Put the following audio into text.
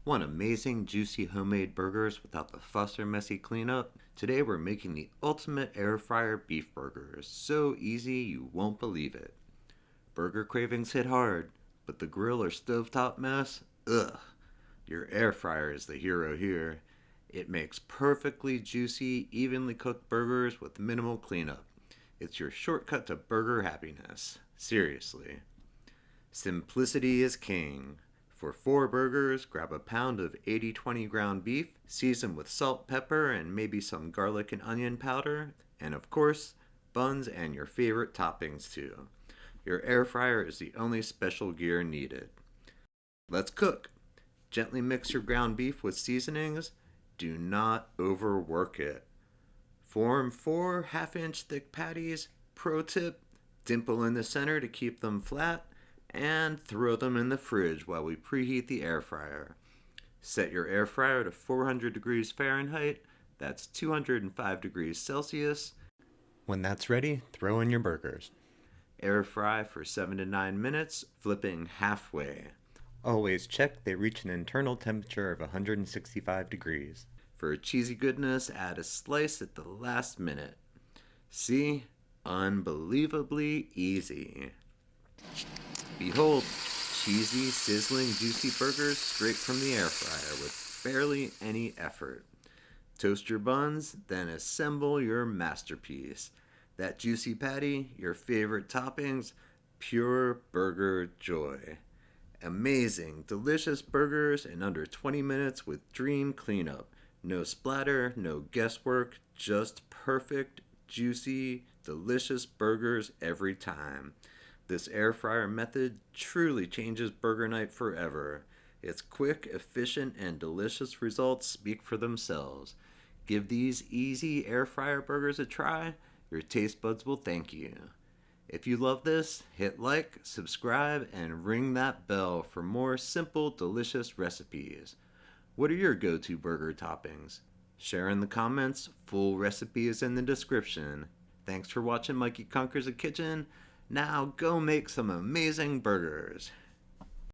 Want amazing, juicy homemade burgers without the fuss or messy cleanup? Today we're making the ultimate air fryer beef burgers. So easy you won't believe it. Burger cravings hit hard, but the grill or stovetop mess? Ugh. Your air fryer is the hero here. It makes perfectly juicy, evenly cooked burgers with minimal cleanup. It's your shortcut to burger happiness. Seriously. Simplicity is king. For 4 burgers, grab a pound of 80/20 ground beef, season with salt, pepper, and maybe some garlic and onion powder, and of course, buns and your favorite toppings too. Your air fryer is the only special gear needed. Let's cook. Gently mix your ground beef with seasonings. Do not overwork it. Form 4 half-inch thick patties. Pro tip, dimple in the center to keep them flat, and throw them in the fridge while we preheat the air fryer. Set your air fryer to 400 degrees Fahrenheit, that's 205 degrees Celsius. When that's ready, throw in your burgers. Air fry for 7 to 9 minutes, flipping halfway. Always check they reach an internal temperature of 165 degrees. For cheesy goodness, add a slice at the last minute. See? Unbelievably easy. Behold, cheesy, sizzling, juicy burgers straight from the air fryer with barely any effort. Toast your buns, then assemble your masterpiece. That juicy patty, your favorite toppings, pure burger joy. Amazing, delicious burgers in under 20 minutes with dream cleanup. No splatter, no guesswork, just perfect, juicy, delicious burgers every time. This air fryer method truly changes burger night forever. Its quick, efficient, and delicious results speak for themselves. Give these easy air fryer burgers a try. Your taste buds will thank you. If you love this, hit like, subscribe, and ring that bell for more simple, delicious recipes. What are your go-to burger toppings? Share in the comments. Full recipe is in the description. Thanks for watching Mikey Conquers a Kitchen. Now go make some amazing burgers.